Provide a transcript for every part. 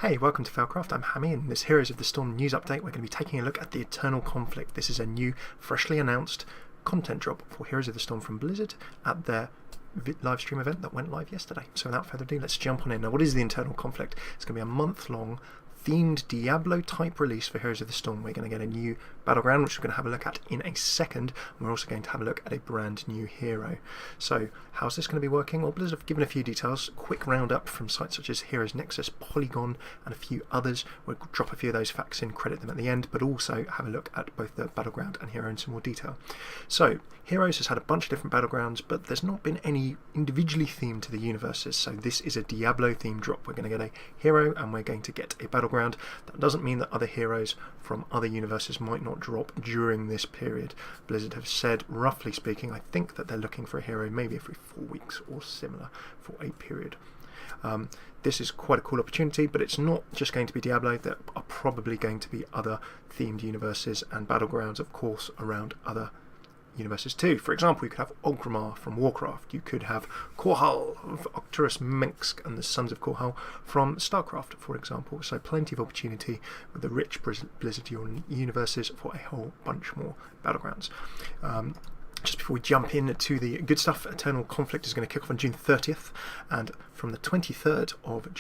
Hey, welcome to Failcraft. I'm Hammy, and in this Heroes of the Storm news update, we're going to be taking a look at the Eternal Conflict. This is a new, freshly announced content drop for Heroes of the Storm from Blizzard at their live stream event that went live yesterday. So without further ado, let's jump on in. Now, what is the Eternal Conflict? It's going to be a month-long themed Diablo type release for Heroes of the Storm. We're going to get a new Battleground, which we're going to have a look at in a second, and we're also going to have a look at a brand new hero. So how's this going to be working? Well, Blizzard have given a few details, quick roundup from sites such as Heroes Nexus, Polygon, and a few others. We'll drop a few of those facts in, credit them at the end, but also have a look at both the Battleground and hero in some more detail. So Heroes has had a bunch of different Battlegrounds, but there's not been any individually themed to the universes, so this is a Diablo themed drop. We're going to get a hero and we're going to get a Battleground. That doesn't mean that other heroes from other universes might not drop during this period. Blizzard have said, roughly speaking, I think that they're looking for a hero maybe every 4 weeks or similar for a period. This is quite a cool opportunity, but it's not just going to be Diablo. There are probably going to be other themed universes and Battlegrounds, of course, around other universes too. For example, you could have Orgrimmar from Warcraft, you could have Korhal of Octurus Mengsk and the Sons of Korhal from Starcraft, for example. So plenty of opportunity with the rich Blizzard universes for a whole bunch more Battlegrounds. Just before we jump in to the good stuff, Eternal Conflict is going to kick off on June 30th, and from the 23rd of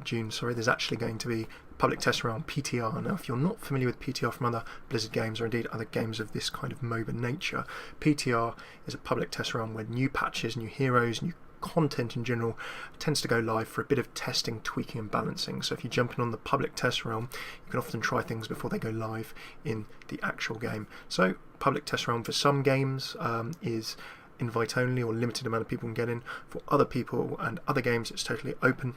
June, there's actually going to be public test around PTR. Now, if you're not familiar with PTR from other Blizzard games, or indeed other games of this kind of MOBA nature, PTR is a public test round where new patches, new heroes, new content in general tends to go live for a bit of testing, tweaking and balancing. So if you jump in on the public test realm, you can often try things before they go live in the actual game. So public test realm for some games is invite only, or limited amount of people can get in. For other people and other games, it's totally open.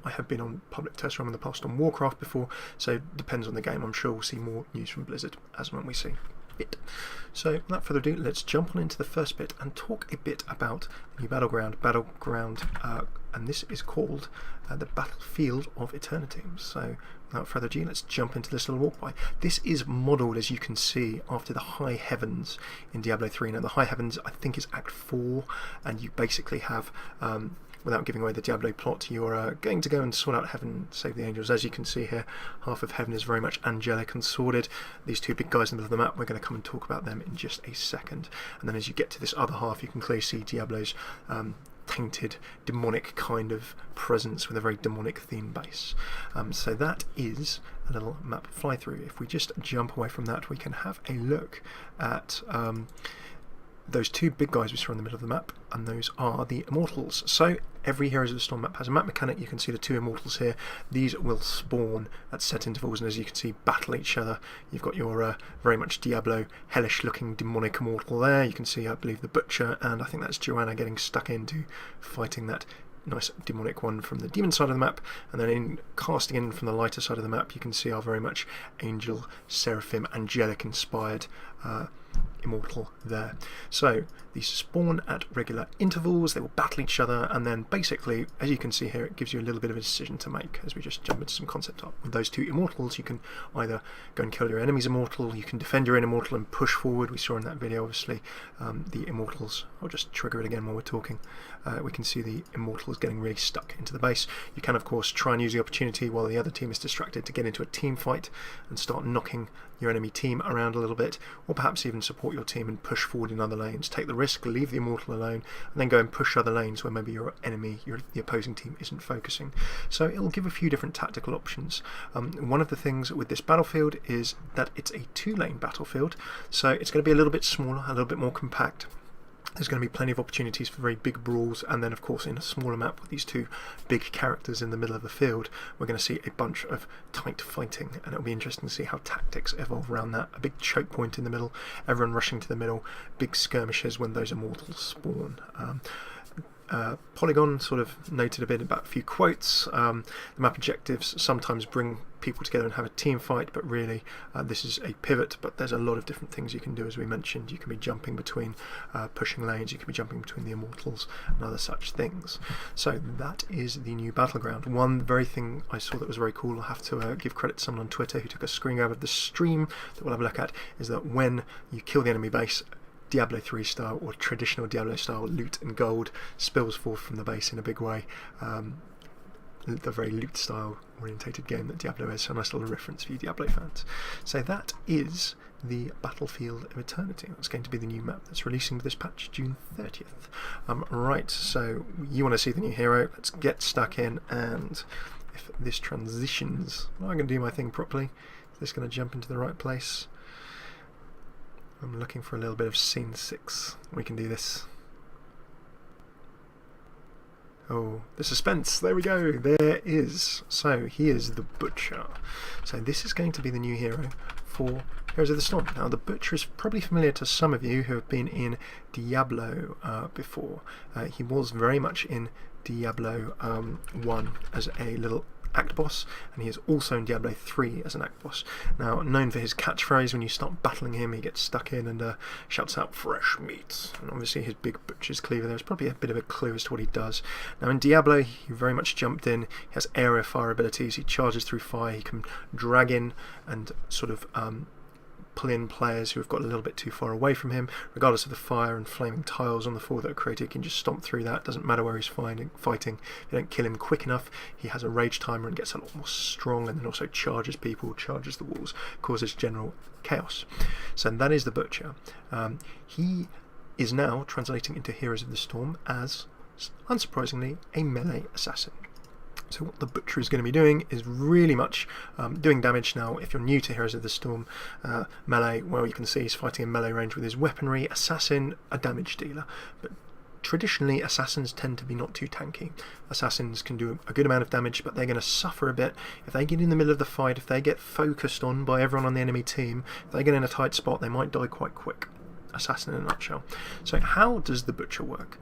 I have been on public test realm in the past on Warcraft before, so it depends on the game. I'm sure we'll see more news from Blizzard as and when we see it. So without further ado, let's jump on into the first bit and talk a bit about the new Battleground, and this is called the Battlefield of Eternity. So without further ado, let's jump into this little walkway. This is modelled, as you can see, after the High Heavens in Diablo 3. Now the High Heavens, I think, is Act 4, and you basically have without giving away the Diablo plot, you're going to go and sort out heaven, save the angels. As you can see here, half of heaven is very much angelic and sordid. These two big guys in the middle of the map, we're going to come and talk about them in just a second. And then as you get to this other half, you can clearly see Diablo's tainted, demonic kind of presence with a very demonic theme base. So that is a little map fly through. If we just jump away from that, we can have a look at those two big guys we saw in the middle of the map, and those are the Immortals. So every Heroes of the Storm map has a map mechanic. You can see the two Immortals here. These will spawn at set intervals, and as you can see, battle each other. You've got your very much Diablo, hellish looking demonic Immortal there. You can see, I believe, the Butcher, and I think that's Joanna getting stuck into fighting that nice demonic one from the demon side of the map. And then in casting in from the lighter side of the map, you can see our very much angel, seraphim, angelic inspired Immortal there. So these spawn at regular intervals, they will battle each other, and then basically, as you can see here, it gives you a little bit of a decision to make as we just jump into some concept art. With those two Immortals, you can either go and kill your enemy's Immortal, you can defend your own Immortal and push forward. We saw in that video, obviously, the Immortals. I'll just trigger it again while we're talking. We can see the Immortals getting really stuck into the base. You can, of course, try and use the opportunity while the other team is distracted to get into a team fight and start knocking your enemy team around a little bit, or perhaps even support your team and push forward in other lanes. Take the risk, leave the Immortal alone, and then go and push other lanes where maybe your enemy, the opposing team, isn't focusing. So it will give a few different tactical options. One of the things with this battlefield is that it's a 2-lane battlefield, so it's going to be a little bit smaller, a little bit more compact. There's going to be plenty of opportunities for very big brawls, and then of course in a smaller map with these two big characters in the middle of the field, we're going to see a bunch of tight fighting, and it'll be interesting to see how tactics evolve around that. A big choke point in the middle, everyone rushing to the middle, big skirmishes when those Immortals spawn. Polygon sort of noted a bit about a few quotes. The map objectives sometimes bring people together and have a team fight, but really this is a pivot, but there's a lot of different things you can do. As we mentioned, you can be jumping between pushing lanes, you can be jumping between the Immortals and other such things. So that is the new Battleground. One very thing I saw that was very cool, I'll have to give credit to someone on Twitter who took a screen grab of the stream that we'll have a look at, is that when you kill the enemy base, Diablo 3 style or traditional Diablo style loot and gold spills forth from the base in a big way. the very loot style orientated game that Diablo is. So a nice little reference for you Diablo fans. So that is the Battlefield of Eternity. That's going to be the new map that's releasing with this patch June 30th. Right, so you want to see the new hero. Let's get stuck in, and if this transitions, well, I'm going to do my thing properly. Is this going to jump into the right place? I'm looking for a little bit of scene 6. We can do this. Oh, the suspense, there we go, there is. So he is the Butcher. So this is going to be the new hero for Heroes of the Storm. Now the Butcher is probably familiar to some of you who have been in Diablo before. He was very much in Diablo 1 as a little act boss, and he is also in Diablo 3 as an act boss. Now, known for his catchphrase, when you start battling him, he gets stuck in and shouts out "fresh meat," and obviously his big butcher's cleaver there is probably a bit of a clue as to what he does. Now in Diablo, he very much jumped in. He has area fire abilities, he charges through fire, he can drag in and sort of pull in players who have got a little bit too far away from him. Regardless of the fire and flaming tiles on the floor that are created, he can just stomp through that. Doesn't matter where he's fighting. If you don't kill him quick enough, he has a rage timer and gets a lot more strong, and then also charges people, charges the walls, causes general chaos. So that is the Butcher. He is now translating into Heroes of the Storm as, unsurprisingly, a melee assassin. So what the Butcher is going to be doing is really much doing damage. Now, if you're new to Heroes of the Storm, melee, well, you can see he's fighting in melee range with his weaponry. Assassin, a damage dealer. But traditionally, assassins tend to be not too tanky. Assassins can do a good amount of damage, but they're going to suffer a bit. If they get in the middle of the fight, if they get focused on by everyone on the enemy team, if they get in a tight spot, they might die quite quick. Assassin in a nutshell. So how does the Butcher work?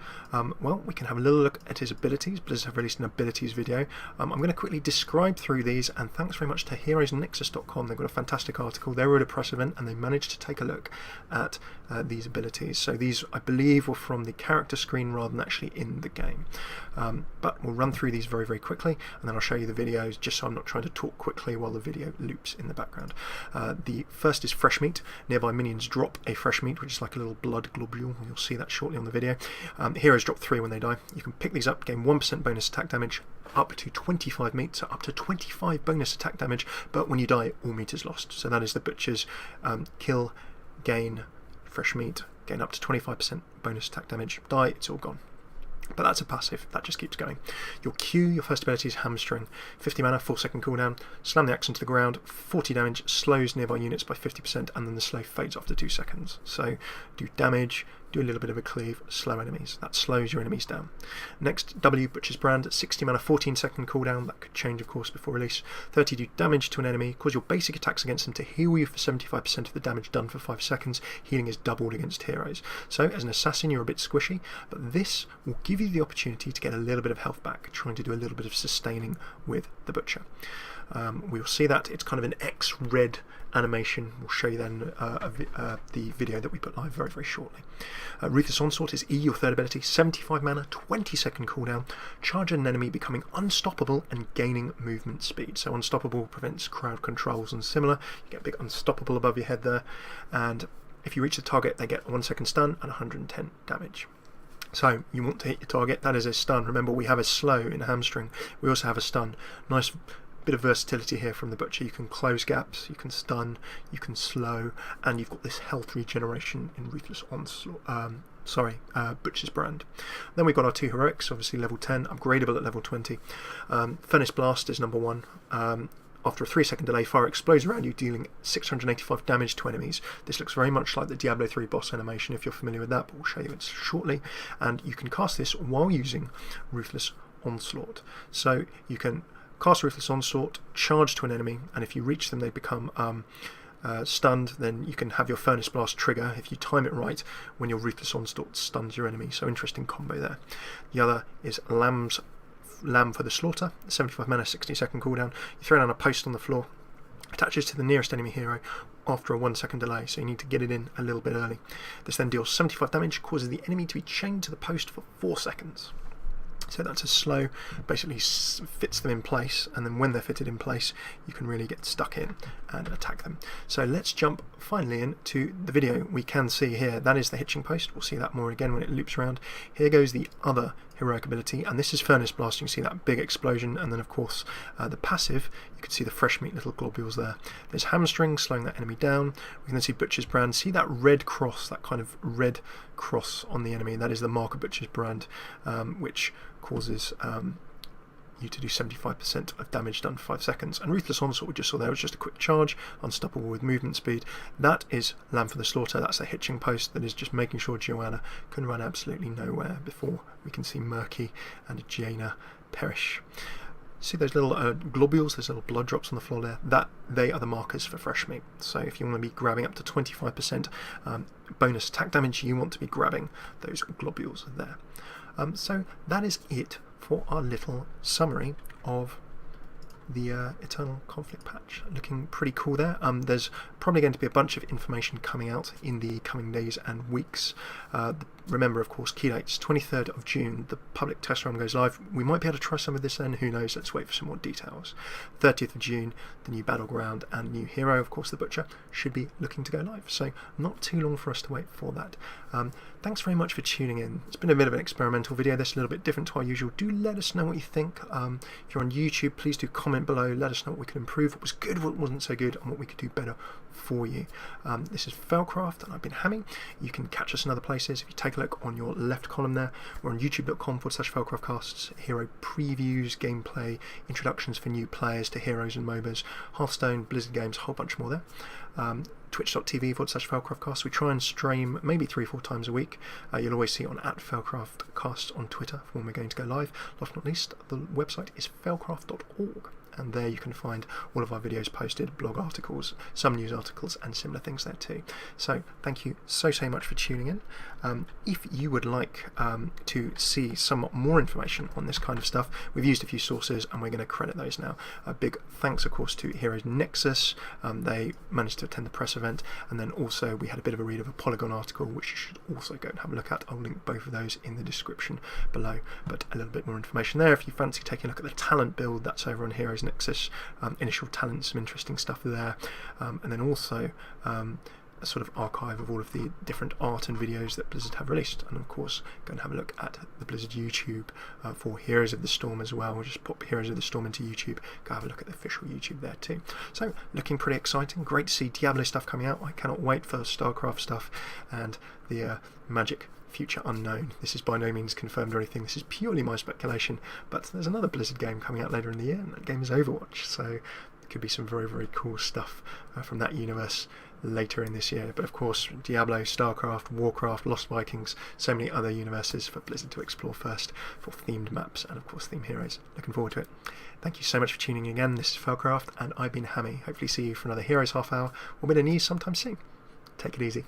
Well, we can have a little look at his abilities. Blizz have released an abilities video. I'm going to quickly describe through these, and thanks very much to heroesnexus.com. They've got a fantastic article. They were at a press event and they managed to take a look at these abilities. So these, I believe, were from the character screen rather than actually in the game. But we'll run through these very, very quickly, and then I'll show you the videos just so I'm not trying to talk quickly while the video loops in the background. The first is fresh meat. Nearby minions drop a fresh meat, which is like a little blood globule. You'll see that shortly on the video. Heroes drop 3 when they die. You can pick these up, gain 1% bonus attack damage, up to 25 meat, so up to 25 bonus attack damage, but when you die, all meat is lost. So that is the Butcher's kill, gain, fresh meat, gain up to 25% bonus attack damage, die, it's all gone. But that's a passive, that just keeps going. Your Q, your first ability is Hamstring. 50 mana, 4-second cooldown, slam the axe into the ground, 40 damage, slows nearby units by 50%, and then the slow fades after 2 seconds. So do damage, do a little bit of a cleave, slow enemies. That slows your enemies down. Next, W, Butcher's Brand, 60 mana, 14-second cooldown. That could change, of course, before release. 30, do damage to an enemy, cause your basic attacks against them to heal you for 75% of the damage done for 5 seconds. Healing is doubled against heroes. So, as an assassin, you're a bit squishy, but this will give you the opportunity to get a little bit of health back, trying to do a little bit of sustaining with the Butcher. We'll see that it's kind of an X-red animation. We'll show you then the video that we put live very, very shortly. Ruthless Onslaught is E, your third ability, 75 mana, 20-second cooldown, charge an enemy, becoming unstoppable and gaining movement speed. So unstoppable prevents crowd controls and similar. You get a big unstoppable above your head there, and if you reach the target, they get a 1-second stun and 110 damage. So you want to hit your target, that is a stun. Remember, we have a slow in Hamstring, we also have a stun. Nice bit of versatility here from the Butcher. You can close gaps, you can stun, you can slow, and you've got this health regeneration in Ruthless Onslaught. Butcher's Brand. Then we've got our 2 heroics, obviously level 10, upgradable at level 20. Furnace Blast is number 1. After a 3-second delay, fire explodes around you, dealing 685 damage to enemies. This looks very much like the Diablo 3 boss animation, if you're familiar with that, but we'll show you it shortly. And you can cast this while using Ruthless Onslaught. So you can cast Ruthless Onslaught, charge to an enemy, and if you reach them, they become stunned. Then you can have your Furnace Blast trigger if you time it right when your Ruthless Onslaught stuns your enemy. So interesting combo there. The other is Lamb for the Slaughter, 75 mana, 60-second cooldown. You throw down a post on the floor, attaches to the nearest enemy hero after a 1-second delay, so you need to get it in a little bit early. This then deals 75 damage, causes the enemy to be chained to the post for 4 seconds. So that's a slow, basically fits them in place, and then when they're fitted in place, you can really get stuck in and attack them. So let's jump finally into the video. We can see here, that is the hitching post. We'll see that more again when it loops around. Here goes the other heroic ability, and this is Furnace Blast. You can see that big explosion, and then of course the passive, you can see the fresh meat little globules there. There's Hamstring, slowing that enemy down. We can then see Butcher's Brand. See that red cross, that kind of red cross on the enemy? That is the mark of Butcher's Brand, which causes you to do 75% of damage done for 5 seconds. And Ruthless Onslaught we just saw there was just a quick charge, unstoppable with movement speed. That is Lamb for the Slaughter. That's a hitching post that is just making sure Joanna can run absolutely nowhere before we can see Murky and Jaina perish. See those little globules, those little blood drops on the floor there? They are the markers for fresh meat. So if you want to be grabbing up to 25% bonus attack damage, you want to be grabbing those globules there. So that is it for our little summary of the Eternal Conflict patch. Looking pretty cool there. There's probably going to be a bunch of information coming out in the coming days and weeks. Remember, of course, key dates, 23rd of June, the public test run goes live. We might be able to try some of this then, who knows, let's wait for some more details. 30th of June, the new Battleground and new hero, of course, the Butcher, should be looking to go live. So not too long for us to wait for that. Thanks very much for tuning in. It's been a bit of an experimental video, this a little bit different to our usual. Do let us know what you think. If you're on YouTube, please do comment below, let us know what we could improve, what was good, what wasn't so good, and what we could do better for you. This is Felcraft, and I've been Hammy. You can catch us in other places. If you take a look on your left column there, we're on youtube.com/FelcraftCasts, hero previews, gameplay, introductions for new players to heroes and MOBAs, Hearthstone, Blizzard games, a whole bunch more there. Twitch.tv/FelcraftCast. We try and stream maybe 3-4 times a week. You'll always see it on @FelcraftCast on Twitter for when we're going to go live. Last but not least, the website is felcraft.org. And there you can find all of our videos posted, blog articles, some news articles, and similar things there too. So thank you so much for tuning in. If you would like to see some more information on this kind of stuff, we've used a few sources and we're going to credit those now. A big thanks, of course, to Heroes Nexus. They managed to attend the press event, and then also we had a bit of a read of a Polygon article, which you should also go and have a look at. I'll link both of those in the description below, but a little bit more information there. If you fancy taking a look at the talent build, that's over on Heroes Nexus. Initial talent, some interesting stuff there, and then also a sort of archive of all of the different art and videos that Blizzard have released, and of course go and have a look at the Blizzard YouTube for Heroes of the Storm as well. We'll just pop Heroes of the Storm into YouTube, go have a look at the official YouTube there too. So looking pretty exciting, great to see Diablo stuff coming out. I cannot wait for StarCraft stuff and the Magic Future Unknown. This is by no means confirmed or anything, this is purely my speculation, but there's another Blizzard game coming out later in the year, and that game is Overwatch, so there could be some very cool stuff from that universe later in this year. But of course, Diablo, StarCraft, Warcraft, Lost Vikings, so many other universes for Blizzard to explore first, for themed maps and of course theme heroes. Looking forward to it. Thank you so much for tuning in again. This is Felcraft and I've been Hammy. Hopefully see you for another Heroes Half Hour or a bit of news sometime soon. Take it easy.